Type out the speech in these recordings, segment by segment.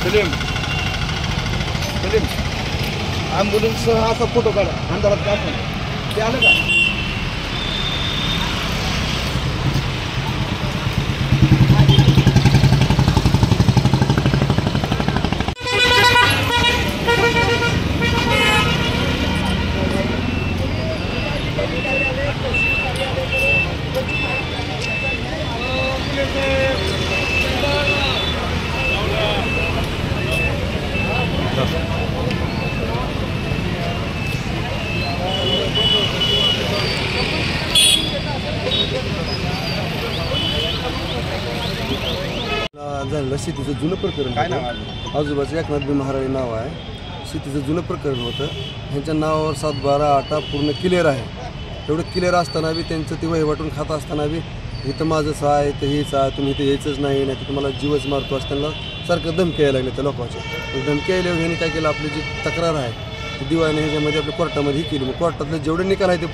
सलीम सलीम ॲम्ब्युलन्ससह असा फोटो काढा अंधारात का ते आलं का? झालेलं शेतीचं जुनं प्रकरण काय नाव आजोबाचं एकनाथ बी महाराणी नाव आहे. शेतीचं जुनं प्रकरण होतं. ह्यांच्या नावावर 7/12/18 पूर्ण क्लिअर आहे. एवढं क्लिअर असताना बी त्यांचं ते वहिवाटून खात असताना बी इथं माझंच आहे, इथं हेच आहे, तुम्ही इथं यायचंच नाही तर तुम्हाला जीवच मारतो असं त्यांना सारखं धमकी यायला लागले त्या लोकांच्या. धमकी यायल्यावर ह्यांनी काय केलं, आपली जी तक्रार आहे ती दिवाळीने ह्याच्यामध्ये आपल्या कोर्टामध्ये ही केली. मग कोर्टातले जेवढे निकाल आहे ते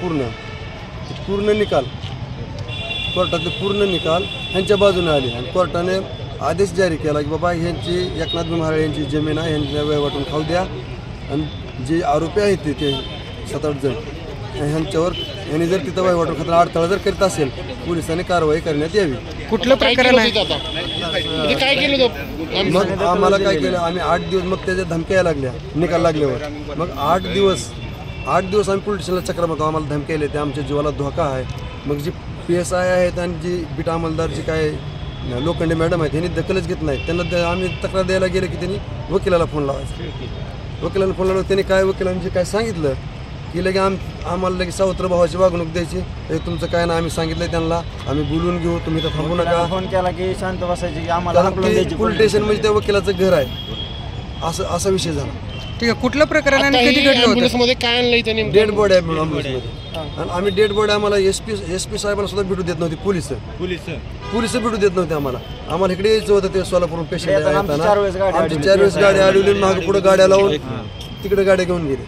पूर्ण निकाल ह्यांच्या बाजूने आले आणि कोर्टाने आदेश जारी केला की बाबा ह्यांची एकनाथ बी महाराज यांची जमीन आहे, ह्यांच्या वहिवाटून खाऊ द्या आणि जे आरोपी आहेत ते 7-8 जण ह्यांच्यावर ह्यांनी जर तिथं वहिवाटून खाताना अडथळा जर करीत असेल पोलिसांनी कारवाई करण्यात यावी. कुठलं प्रकरण आहे? काय केलं मग आम्हाला काय केलं, आम्ही 8 दिवस मग त्याच्या धमक्या यायला लागल्या निकाल लागल्यावर. मग 8 दिवस आम्ही पोलीस स्टेशनला चक्र मारतो, आम्हाला धमक्या यायला त्या आमच्या जीवाला धोका आहे. मग जी PSI आहेत आणि जी बीट अंमलदार जी काय लोखंडे मॅडम आहेत त्यांनी दखलच घेत नाहीत. त्यांना आम्ही तक्रार द्यायला गेलं की त्यांनी वकिलाला फोन लावायचा. वकिलाला फोन लावला त्यांनी वकिलांनी काय सांगितलं की लगे आम्हाला लगे सावत्र भावाची वागणूक द्यायची. हे तुमचं काय ना आम्ही सांगितलं त्यांना, आम्ही बोलून घेऊ, तुम्ही तर थांबू नका. फोन केला की शांत बसायची, आम्हाला पोलीस स्टेशन म्हणजे त्या वकिलाचं घर आहे असा विषय झाला. ठीक आहे. कुठलं प्रकरण आणि कधी घडलं होतं? काय आणलं इथं? डेड बॉडी आहे ॲम्ब्युलन्समध्ये आणि आम्ही डेड बॉडी आम्हाला SP साहेबांना सुद्धा भेटू देत नव्हती. पोलिस भेटू देत नव्हते आम्हाला इकडे यायचं होतं. ते सोलापूरून पेशंट येताना आमची 4 वेळेस गाडी अडवली, मागे पुढे गाड्या लावून तिकडे गाड्या घेऊन गेले.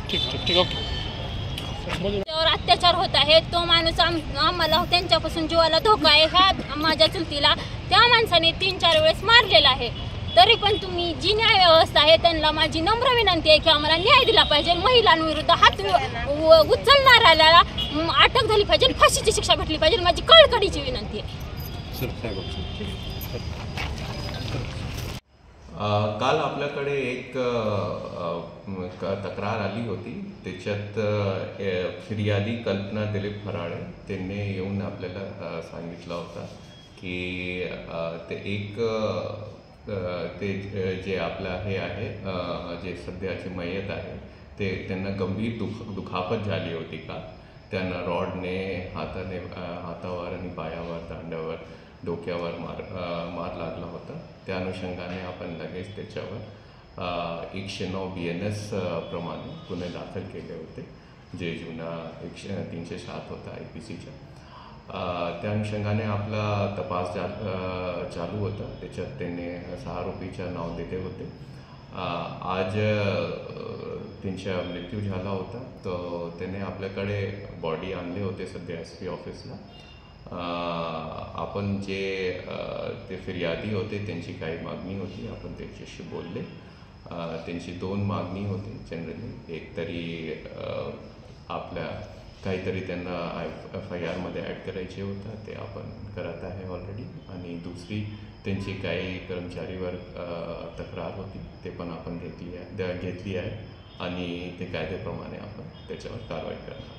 त्यावर अत्याचार होत आहे. तो माणूस आम्हाला त्यांच्यापासून जीवाला धोका आहे. ह्या माझ्या चुलतीला त्या माणसाने 3-4 वेळेस मारलेला आहे. तरी पण तुम्ही जी न्याय व्यवस्था आहे त्यांना माझी नम्र विनंती आहे की आम्हाला न्याय दिला पाहिजे. महिलांविरुद्ध हात उचलणाऱ्याला अटक झाली पाहिजे, फाशीची शिक्षा भेटली पाहिजे, माझी कळकळीची विनंती आहे. काल आपल्याकडे एक तक्रार आली होती. त्याच्यात फिर्यादी कल्पना दिलीप फराळे त्यांनी येऊन आपल्याला सांगितलं होतं की ते जे आपलं हे आहे जे सध्याची मयत आहे ते त्यांना गंभीर दुखापत झाली होती का. त्यांना रॉडने हातावर आणि पायावर, दांड्यावर, डोक्यावर मार लागला होता. त्या अनुषंगाने आपण लगेच त्याच्यावर 109 BNS प्रमाणे गुन्हे दाखल केले होते, जे जुना 307 होता IPCच्या. त्या अनुषंगाने आपला तपास चालू होता. त्याच्यात त्यांनी 6 आरोपीचं नाव दिले होते. आज त्यांचा मृत्यू झाला होता. तर त्याने आपल्याकडे बॉडी आणले होते सध्या SP ऑफिसला. आपण जे ते फिर्यादी होते त्यांची काही मागणी होती, आपण त्यांच्याशी बोलले. त्यांची 2 मागणी होती जनरली. एक तरी आपल्या काहीतरी त्यांना FIR मध्ये ॲड करायचे होतं, ते आपण करत आहे ऑलरेडी. आणि दुसरी त्यांची काही कर्मचारीवर तक्रार होती, ते पण आपण घेतली आहे आणि ते कायद्याप्रमाणे आपण त्याच्यावर कारवाई करणार.